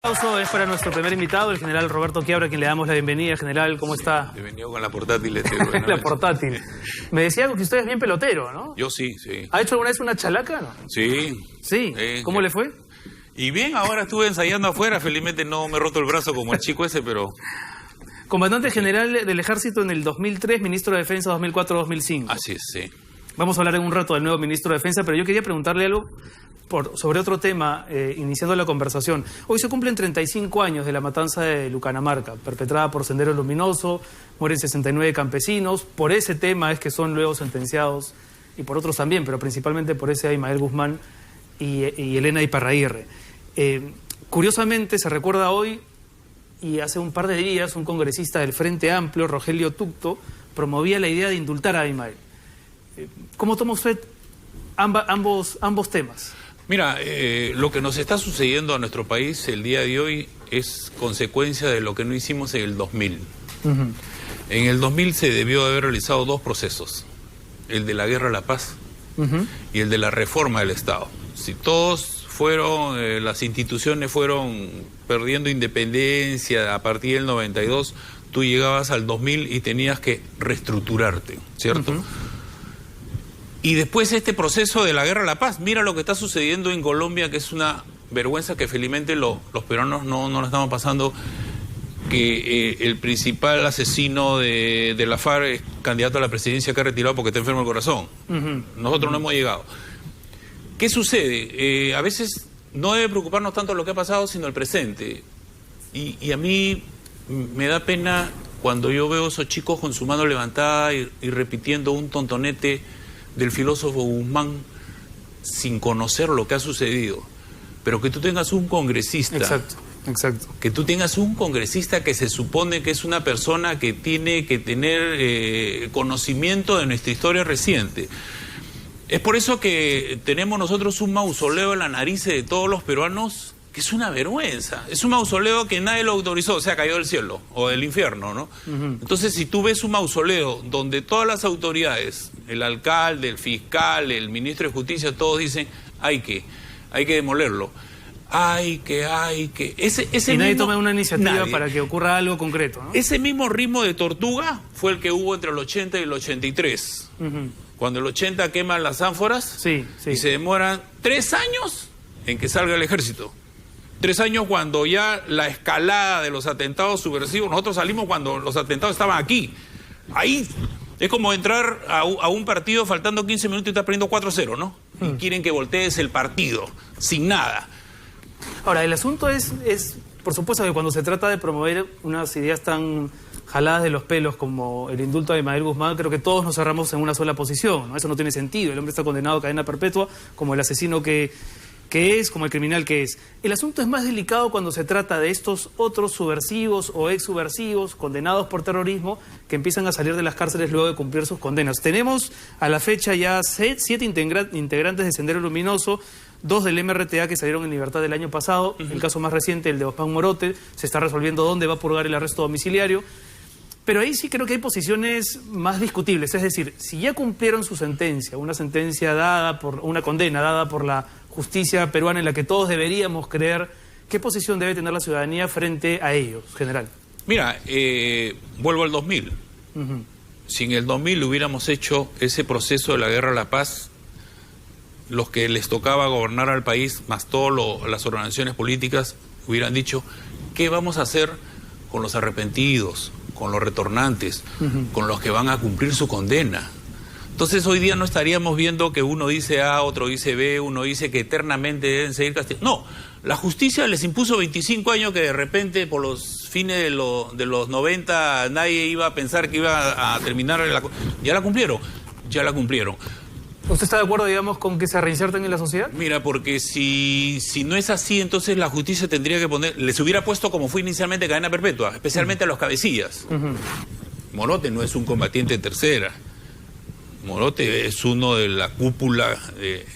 Aplauso es para nuestro primer invitado, el general Roberto Quiabra, a quien le damos la bienvenida. General, ¿cómo está? Bienvenido con la portátil. La portátil. Me decía que usted es bien pelotero, ¿no? Yo sí, sí. ¿Ha hecho alguna vez una chalaca, no? Sí. Sí. ¿Cómo le fue? Y bien, ahora estuve ensayando afuera. Felizmente no me he roto el brazo como el chico ese, pero... Comandante general del Ejército en el 2003, ministro de Defensa 2004-2005. Así es, sí. Vamos a hablar en un rato del nuevo ministro de Defensa, pero yo quería preguntarle algo sobre otro tema, iniciando la conversación. Hoy se cumplen 35 años de la matanza de Lucanamarca, perpetrada por Sendero Luminoso, mueren 69 campesinos. Por ese tema es que son luego sentenciados, y por otros también, pero principalmente por ese Aymael Guzmán y Elena Iparraguirre. Curiosamente, se recuerda hoy, y hace un par de días, un congresista del Frente Amplio, Rogelio Tucto, promovía la idea de indultar a Aymael. ¿Cómo toma usted ambos temas? Mira, lo que nos está sucediendo a nuestro país el día de hoy es consecuencia de lo que no hicimos en el 2000. En el 2000 se debió haber realizado dos procesos, el de la guerra a la paz y el de la reforma del Estado. Si todos fueron, las instituciones fueron perdiendo independencia a partir del 92, tú llegabas al 2000 y tenías que reestructurarte, ¿cierto? Y después este proceso de la guerra a la paz, mira lo que está sucediendo en Colombia, que es una vergüenza que felizmente los peruanos no lo estamos pasando, que el principal asesino de la FARC es candidato a la presidencia que ha retirado porque está enfermo del corazón. Nosotros no hemos llegado. ¿Qué sucede? A veces no debe preocuparnos tanto lo que ha pasado, sino el presente. Y a mí me da pena cuando yo veo a esos chicos con su mano levantada y repitiendo un tontonete del filósofo Guzmán sin conocer lo que ha sucedido. Pero que tú tengas un congresista... Exacto. Que tú tengas un congresista que se supone que es una persona que tiene que tener conocimiento de nuestra historia reciente. Es por eso que tenemos nosotros un mausoleo en la nariz de todos los peruanos, que es una vergüenza. Es un mausoleo que nadie lo autorizó, o sea, cayó del cielo o del infierno, ¿no? Entonces, si tú ves un mausoleo donde todas las autoridades, el alcalde, el fiscal, el ministro de Justicia, todos dicen, hay que demolerlo. Hay que... Y nadie toma una iniciativa para que ocurra algo concreto, ¿no? Ese mismo ritmo de tortuga fue el que hubo entre el 80 y el 83. Cuando el 80 queman las ánforas y se demoran 3 años en que salga el ejército. 3 años cuando ya la escalada de los atentados subversivos, nosotros salimos cuando los atentados estaban aquí. Ahí es como entrar a un partido faltando 15 minutos y estás perdiendo 4-0, ¿no? Y quieren que voltees el partido, sin nada. Ahora, el asunto es, por supuesto, que cuando se trata de promover unas ideas tan jaladas de los pelos como el indulto de Aymael Guzmán, creo que todos nos cerramos en una sola posición, ¿no? Eso no tiene sentido. El hombre está condenado a cadena perpetua como el asesino que es, como el criminal que es. El asunto es más delicado cuando se trata de estos otros subversivos o ex-subversivos condenados por terrorismo que empiezan a salir de las cárceles luego de cumplir sus condenas. Tenemos a la fecha ya 7 integrantes de Sendero Luminoso, 2 del MRTA que salieron en libertad el año pasado. El caso más reciente, el de Osman Morote, se está resolviendo dónde va a purgar el arresto domiciliario. Pero ahí sí creo que hay posiciones más discutibles. Es decir, si ya cumplieron su sentencia, una condena dada por la justicia peruana en la que todos deberíamos creer, ¿qué posición debe tener la ciudadanía frente a ellos, general? Mira, vuelvo al 2000. Si en el 2000 hubiéramos hecho ese proceso de la guerra a la paz, los que les tocaba gobernar al país, más todas las organizaciones políticas, hubieran dicho, ¿qué vamos a hacer con los arrepentidos, con los retornantes, con los que van a cumplir su condena? Entonces hoy día no estaríamos viendo que uno dice A, otro dice B, uno dice que eternamente deben seguir castigando. No, la justicia les impuso 25 años que de repente por los fines de los 90 nadie iba a pensar que iba a terminar. Ya la cumplieron. ¿Usted está de acuerdo, digamos, con que se reinserten en la sociedad? Mira, porque si no es así, entonces la justicia tendría que les hubiera puesto como fue inicialmente cadena perpetua, especialmente a los cabecillas. Morote no es un combatiente de tercera. Morote es uno de la cúpula.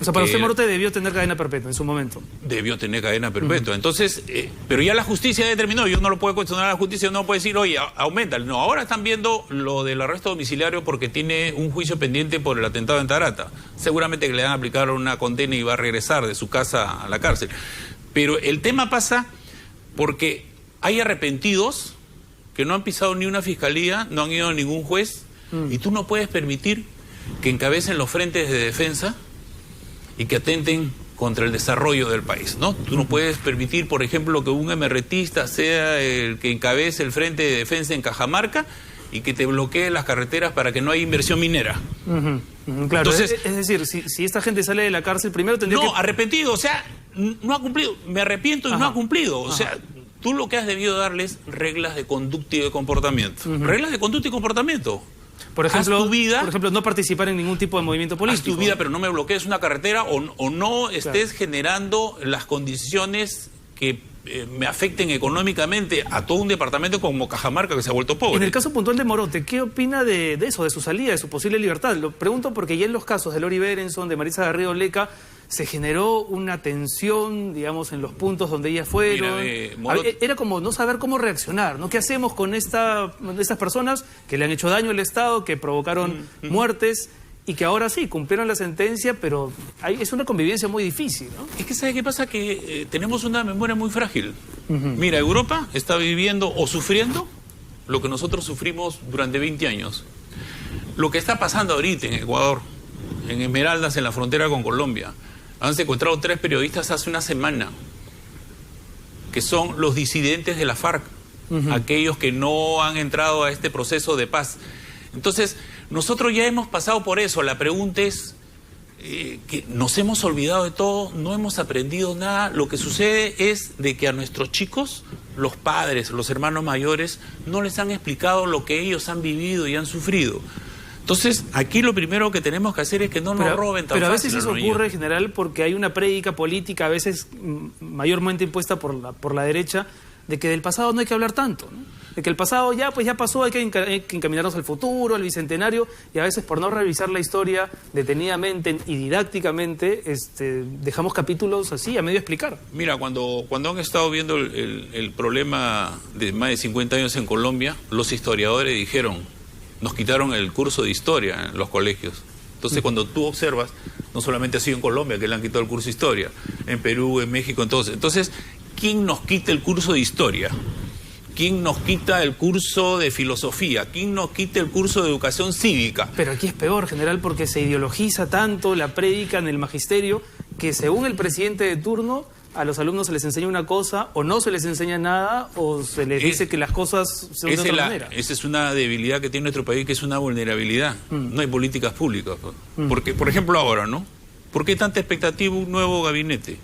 O sea, para usted Morote debió tener cadena perpetua en su momento. Debió tener cadena perpetua. Entonces, pero ya la justicia determinó, yo no lo puedo cuestionar a la justicia, no puede decir, oye, aumenta. No, ahora están viendo lo del arresto domiciliario porque tiene un juicio pendiente por el atentado en Tarata. Seguramente que le van a aplicar una condena y va a regresar de su casa a la cárcel. Pero el tema pasa Porque hay arrepentidos que no han pisado ni una fiscalía, no han ido a ningún juez, y tú no puedes permitir que encabecen los frentes de defensa y que atenten contra el desarrollo del país, ¿no? Tú no puedes permitir, por ejemplo, que un emerretista sea el que encabece el frente de defensa en Cajamarca y que te bloquee las carreteras para que no haya inversión minera. Claro, entonces, es decir, si esta gente sale de la cárcel, primero tendría que... No, arrepentido, o sea, no ha cumplido, me arrepiento y no ha cumplido, o sea, tú lo que has debido darles reglas de conducta y de comportamiento. Reglas de conducta y comportamiento. Por ejemplo, haz tu vida, no participar en ningún tipo de movimiento político. Haz tu vida, pero no me bloquees una carretera o no estés generando las condiciones que me afecten económicamente a todo un departamento como Cajamarca, que se ha vuelto pobre. En el caso puntual de Morote, ¿qué opina de eso, de su salida, de su posible libertad? Lo pregunto porque ya en los casos de Lori Berenson, de Marisa Garrido Leca, se generó una tensión, digamos, en los puntos donde ellas fueron. Era como no saber cómo reaccionar, ¿no? ¿Qué hacemos con estas personas que le han hecho daño al Estado, que provocaron muertes y que ahora sí cumplieron la sentencia, pero es una convivencia muy difícil, ¿no? Es que ¿sabe qué pasa? Que tenemos una memoria muy frágil. Mira, Europa está viviendo o sufriendo lo que nosotros sufrimos durante 20 años. Lo que está pasando ahorita en Ecuador, en Esmeraldas, en la frontera con Colombia. Han secuestrado 3 periodistas hace una semana, que son los disidentes de la FARC, aquellos que no han entrado a este proceso de paz. Entonces, nosotros ya hemos pasado por eso. La pregunta es que nos hemos olvidado de todo, no hemos aprendido nada. Lo que sucede es de que a nuestros chicos, los padres, los hermanos mayores, no les han explicado lo que ellos han vivido y han sufrido. Entonces, aquí lo primero que tenemos que hacer es que no nos roben tan fácil. Pero a veces eso ocurre, general, porque hay una prédica política, a veces mayormente impuesta por la derecha, de que del pasado no hay que hablar tanto, ¿no? De que el pasado ya pasó, hay que encaminarnos al futuro, al bicentenario, y a veces por no revisar la historia detenidamente y didácticamente, dejamos capítulos así, a medio explicar. Mira, cuando han estado viendo el problema de más de 50 años en Colombia, los historiadores dijeron: nos quitaron el curso de historia en los colegios. Entonces, cuando tú observas, no solamente ha sido en Colombia que le han quitado el curso de historia, en Perú, en México, entonces, ¿quién nos quita el curso de historia? ¿Quién nos quita el curso de filosofía? ¿Quién nos quita el curso de educación cívica? Pero aquí es peor, general, porque se ideologiza tanto la prédica en el magisterio que, según el presidente de turno, a los alumnos se les enseña una cosa, o no se les enseña nada, o se les dice que las cosas son de otra manera. Esa es una debilidad que tiene nuestro país, que es una vulnerabilidad. No hay políticas públicas. Porque, por ejemplo, ahora, ¿no? ¿Por qué tanta expectativa un nuevo gabinete?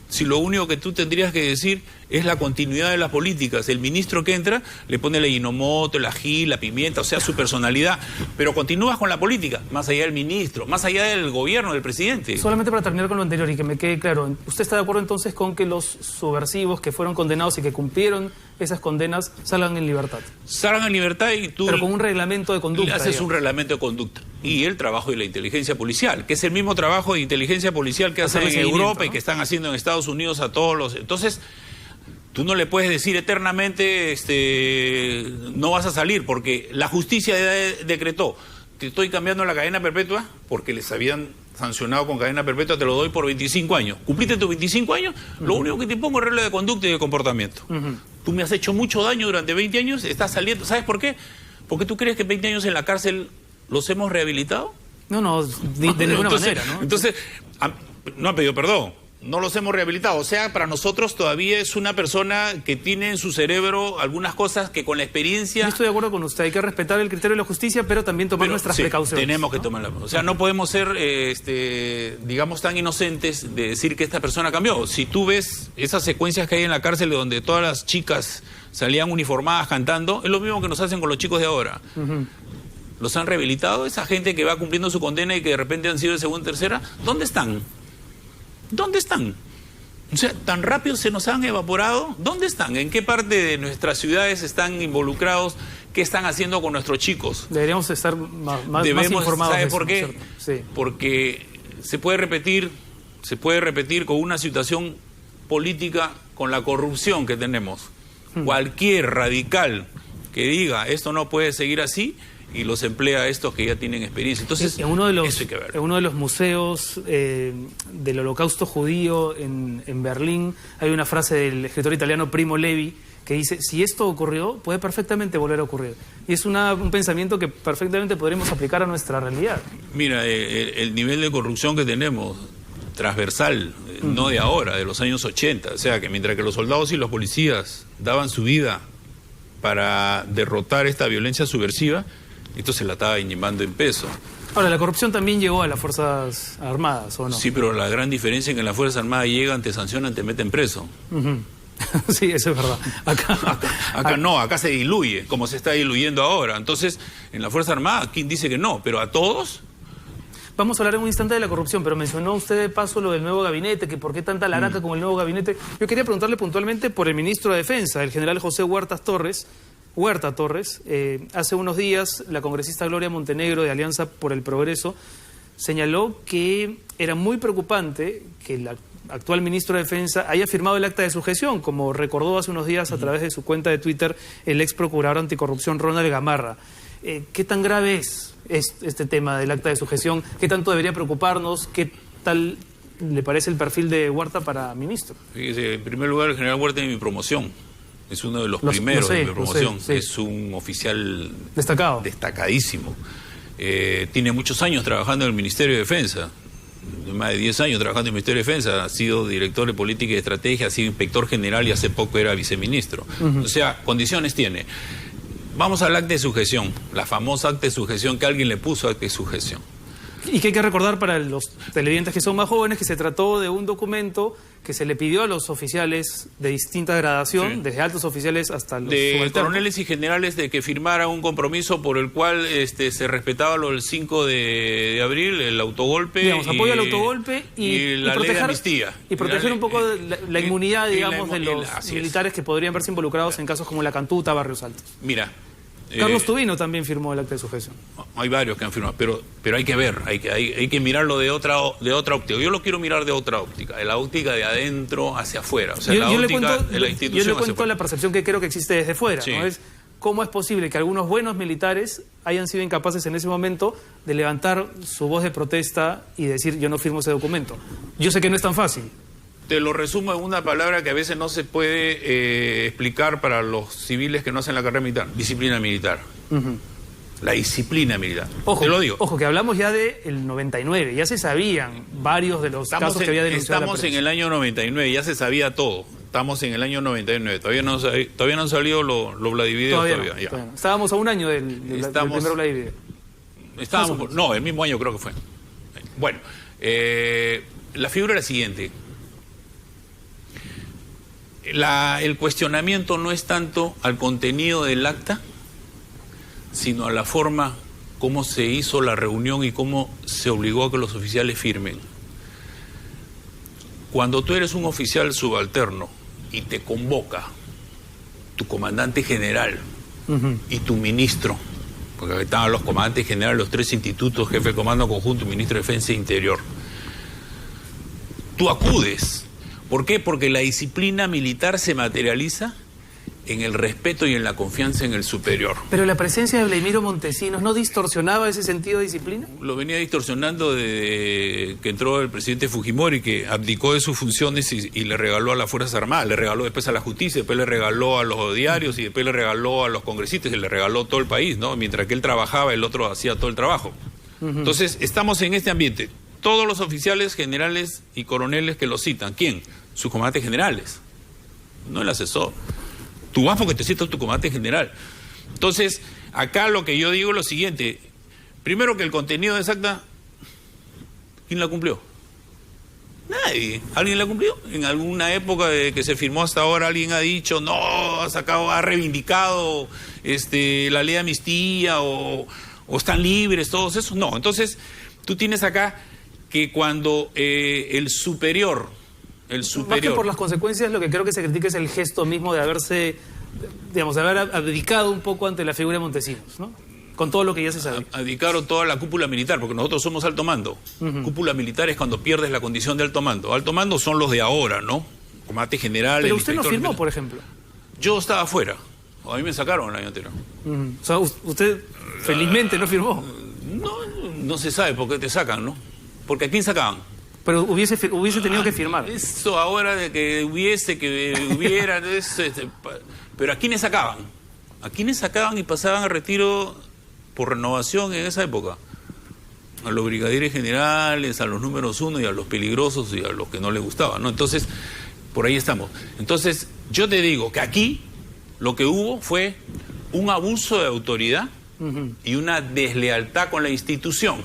Si lo único que tú tendrías que decir es la continuidad de las políticas. El ministro que entra le pone la Hinomoto, el ají, la pimienta, o sea, su personalidad. Pero continúas con la política, más allá del ministro, más allá del gobierno, del presidente. Solamente para terminar con lo anterior y que me quede claro, ¿usted está de acuerdo entonces con que los subversivos que fueron condenados y que cumplieron esas condenas salgan en libertad? Salgan en libertad y tú... Pero con un reglamento de conducta. Haces un reglamento de conducta. Y el trabajo de la inteligencia policial, que es el mismo trabajo de inteligencia policial que hacen en Europa, ¿no? Y que están haciendo en Estados Unidos a todos los... Entonces, tú no le puedes decir eternamente, no vas a salir, porque la justicia decretó, te estoy cambiando la cadena perpetua, porque les habían sancionado con cadena perpetua, te lo doy por 25 años. Cumpliste tus 25 años, lo único que te pongo es regla de conducta y de comportamiento. Tú me has hecho mucho daño durante 20 años, estás saliendo. ¿Sabes por qué? Porque tú crees que 20 años en la cárcel los hemos rehabilitado. No, de ninguna manera, ¿no? Entonces, no han pedido perdón. No los hemos rehabilitado. O sea, para nosotros todavía es una persona que tiene en su cerebro algunas cosas que con la experiencia... Yo estoy de acuerdo con usted. Hay que respetar el criterio de la justicia, pero también tomar nuestras precauciones. Tenemos que tomarlas. O sea, no podemos ser, digamos, tan inocentes de decir que esta persona cambió. Si tú ves esas secuencias que hay en la cárcel donde todas las chicas salían uniformadas cantando, es lo mismo que nos hacen con los chicos de ahora. ¿Los han rehabilitado? Esa gente que va cumpliendo su condena y que de repente han sido de segunda, tercera, ¿dónde están? ¿Dónde están? O sea, ¿tan rápido se nos han evaporado? ¿Dónde están? ¿En qué parte de nuestras ciudades están involucrados? ¿Qué están haciendo con nuestros chicos? Deberíamos estar más informados. ¿Sabe por qué? Sí. Porque se puede repetir con una situación política, con la corrupción que tenemos. Cualquier radical que diga esto no puede seguir así, y los emplea a estos que ya tienen experiencia. Entonces, en uno de los, eso hay que ver. En uno de los museos del Holocausto judío en Berlín hay una frase del escritor italiano Primo Levi que dice, si esto ocurrió, puede perfectamente volver a ocurrir. Y es un pensamiento que perfectamente podremos aplicar a nuestra realidad. Mira, el nivel de corrupción que tenemos, transversal, no de ahora, de los años 80, o sea, que mientras que los soldados y los policías daban su vida para derrotar esta violencia subversiva, esto se la estaba llevando en peso. Ahora, la corrupción también llegó a las Fuerzas Armadas, ¿o no? Sí, pero la gran diferencia es que en las Fuerzas Armadas llegan, te sancionan, te meten preso. Sí, eso es verdad. Acá no, acá se diluye, como se está diluyendo ahora. Entonces, en la Fuerza Armada, ¿quién dice que no? Pero a todos... Vamos a hablar en un instante de la corrupción, pero mencionó usted de paso lo del nuevo gabinete, que por qué tanta laraca con el nuevo gabinete. Yo quería preguntarle puntualmente por el ministro de Defensa, el general José Huerta Torres. Hace unos días, la congresista Gloria Montenegro, de Alianza por el Progreso, señaló que era muy preocupante que el actual ministro de Defensa haya firmado el acta de sujeción, como recordó hace unos días a través de su cuenta de Twitter el ex procurador anticorrupción Ronald Gamarra. ¿Qué tan grave es este tema del acta de sujeción? ¿Qué tanto debería preocuparnos? ¿Qué tal le parece el perfil de Huerta para ministro? Fíjese, en primer lugar, el general Huerta es mi promoción. Es uno de los primeros de mi promoción. Sí. Es un oficial destacadísimo. Tiene muchos años trabajando en el Ministerio de Defensa. Más de 10 años trabajando en el Ministerio de Defensa. Ha sido director de política y estrategia, ha sido inspector general y hace poco era viceministro. O sea, condiciones tiene. Vamos al acta de sujeción, la famosa acta de sujeción que alguien le puso acta de sujeción. Y que hay que recordar para los televidentes que son más jóvenes que se trató de un documento que se le pidió a los oficiales de distinta gradación, sí, desde altos oficiales hasta los de coroneles y generales, de que firmara un compromiso por el cual se respetaba lo del 5 de abril, el autogolpe. Digamos, apoyo al autogolpe y la ley de amnistía. Y proteger un poco la inmunidad, digamos, de los militares que podrían verse involucrados en casos como La Cantuta, Barrios Altos. Mira. Carlos Tubino también firmó el acta de sujeción. Hay varios que han firmado, pero hay que ver, hay que mirarlo de otra óptica. Yo lo quiero mirar de otra óptica, de la óptica de adentro hacia afuera. O sea, la óptica de la institución. Yo le cuento la percepción que creo que existe desde fuera, sí, ¿no? Es cómo es posible que algunos buenos militares hayan sido incapaces en ese momento de levantar su voz de protesta y decir yo no firmo ese documento. Yo sé que no es tan fácil. Te lo resumo en una palabra que a veces no se puede explicar para los civiles que no hacen la carrera militar. Disciplina militar. La disciplina militar. Ojo, te lo digo. Ojo, que hablamos ya del 99. Ya se sabían varios de los casos que había denunciado. Estamos en el año 99, ya se sabía todo. Estamos en el año 99. Todavía no han salido los Vladivideos. Todavía no. Estábamos a un año del primer Vladivideo. No, el mismo año creo que fue. Bueno, la figura es la siguiente. El cuestionamiento no es tanto al contenido del acta, sino a la forma cómo se hizo la reunión y cómo se obligó a que los oficiales firmen. Cuando tú eres un oficial subalterno y te convoca tu comandante general y tu ministro, porque estaban los comandantes generales, los 3 institutos, jefe de comando conjunto, ministro de Defensa e Interior, tú acudes. ¿Por qué? Porque la disciplina militar se materializa en el respeto y en la confianza en el superior. Pero la presencia de Vladimiro Montesinos ¿no distorsionaba ese sentido de disciplina? Lo venía distorsionando desde que entró el presidente Fujimori, que abdicó de sus funciones y le regaló a las Fuerzas Armadas, le regaló después a la justicia, después le regaló a los diarios y después le regaló a los congresistas y le regaló todo el país, ¿no? Mientras que él trabajaba, el otro hacía todo el trabajo. Entonces, estamos en este ambiente. Todos los oficiales generales y coroneles que lo citan, ¿quién? Sus comandantes generales, no el asesor. Tú vas porque te cita tu comandante general. Entonces, acá lo que yo digo es lo siguiente. Primero, que el contenido de esa acta, ¿quién la cumplió? Nadie. ¿Alguien la cumplió? En alguna época de que se firmó hasta ahora alguien ha dicho, no, ha reivindicado la ley de amnistía o están libres todos esos. No, entonces tú tienes acá que cuando el superior... Más que por las consecuencias, lo que creo que se critica es el gesto mismo de haberse, digamos, de haber abdicado un poco ante la figura de Montesinos, ¿no? Con todo lo que ya se sabe. Abdicaron toda la cúpula militar, porque nosotros somos alto mando. Cúpula militar es cuando pierdes la condición de alto mando. Alto mando son los de ahora, ¿no? Comandante general. Pero usted no firmó, por ejemplo. Yo estaba afuera. A mí me sacaron el año anterior. O sea, usted felizmente no firmó. No se sabe por qué te sacan, ¿no? Porque ¿a quién sacaban? Pero hubiese tenido que firmar. Eso ahora de que hubiera... pero ¿a quiénes sacaban? ¿A quiénes sacaban y pasaban a retiro por renovación en esa época? A los brigadieres generales, a los números 1 y a los peligrosos y a los que no les gustaba, ¿no? Entonces, por ahí estamos. Entonces, yo te digo que aquí lo que hubo fue un abuso de autoridad y una deslealtad con la institución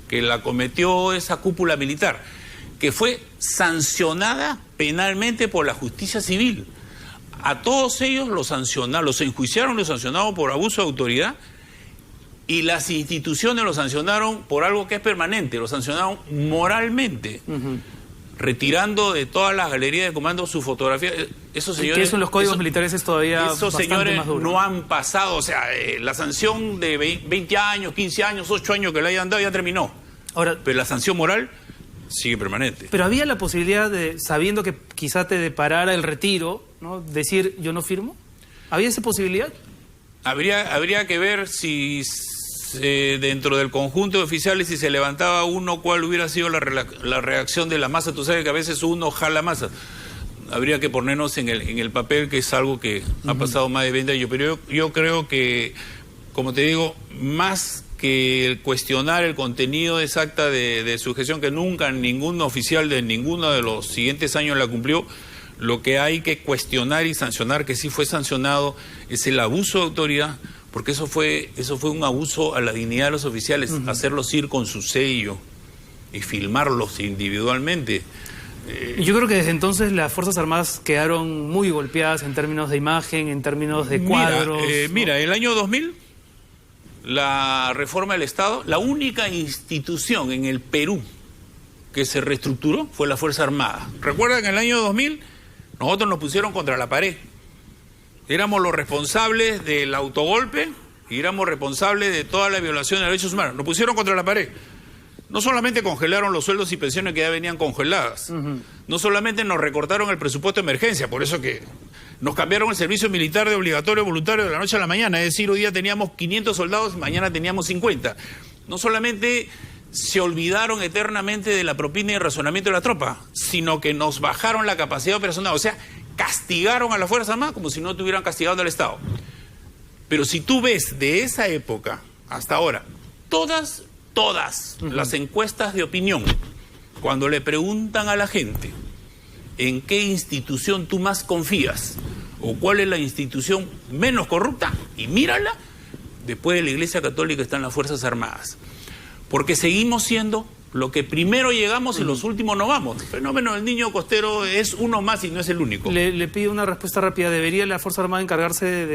que la cometió esa cúpula militar, que fue sancionada penalmente por la justicia civil. A todos ellos los enjuiciaron, los sancionaron por abuso de autoridad, y las instituciones los sancionaron por algo que es permanente, los sancionaron moralmente, retirando de todas las galerías de comando su fotografía. Esos señores, que eso en los códigos militares es todavía esos bastante señores más duro. No han pasado, o sea, la sanción de 20 años, 15 años, 8 años que le hayan dado ya terminó. Ahora, pero la sanción moral sigue permanente. Pero había la posibilidad de, sabiendo que quizá te deparara el retiro, ¿no?, decir yo no firmo. ¿Había esa posibilidad? Habría que ver si dentro del conjunto de oficiales, si se levantaba uno, cuál hubiera sido la reacción de la masa. Tú sabes que a veces uno jala masa. Habría que ponernos en el papel, que es algo que ha pasado más de 20 años. Pero yo creo que, como te digo, más que cuestionar el contenido exacta de sujeción, que nunca ningún oficial de ninguno de los siguientes años la cumplió, lo que hay que cuestionar y sancionar, que sí fue sancionado, es el abuso de autoridad, porque eso fue un abuso a la dignidad de los oficiales, hacerlos ir con su sello y filmarlos individualmente. Yo creo que desde entonces las Fuerzas Armadas quedaron muy golpeadas en términos de imagen, en términos de cuadros. Mira, el año 2000, la reforma del Estado, la única institución en el Perú que se reestructuró fue la Fuerza Armada. ¿Recuerdan que en el año 2000 nosotros nos pusieron contra la pared? Éramos los responsables del autogolpe y éramos responsables de toda la violación de derechos humanos. Nos pusieron contra la pared. No solamente congelaron los sueldos y pensiones que ya venían congeladas, no solamente nos recortaron el presupuesto de emergencia, por eso que nos cambiaron el servicio militar de obligatorio voluntario de la noche a la mañana, es decir, hoy día teníamos 500 soldados, mañana teníamos 50. No solamente se olvidaron eternamente de la propina y el razonamiento de la tropa, sino que nos bajaron la capacidad operacional, o sea, castigaron a la Fuerza Armada como si no estuvieran castigando al Estado. Pero si tú ves de esa época hasta ahora, todas las encuestas de opinión, cuando le preguntan a la gente en qué institución tú más confías o cuál es la institución menos corrupta, y mírala, después de la Iglesia Católica están las Fuerzas Armadas. Porque seguimos siendo lo que primero llegamos y los últimos no vamos. El fenómeno del niño costero es uno más y no es el único. Le pido una respuesta rápida. ¿Debería la Fuerza Armada encargarse de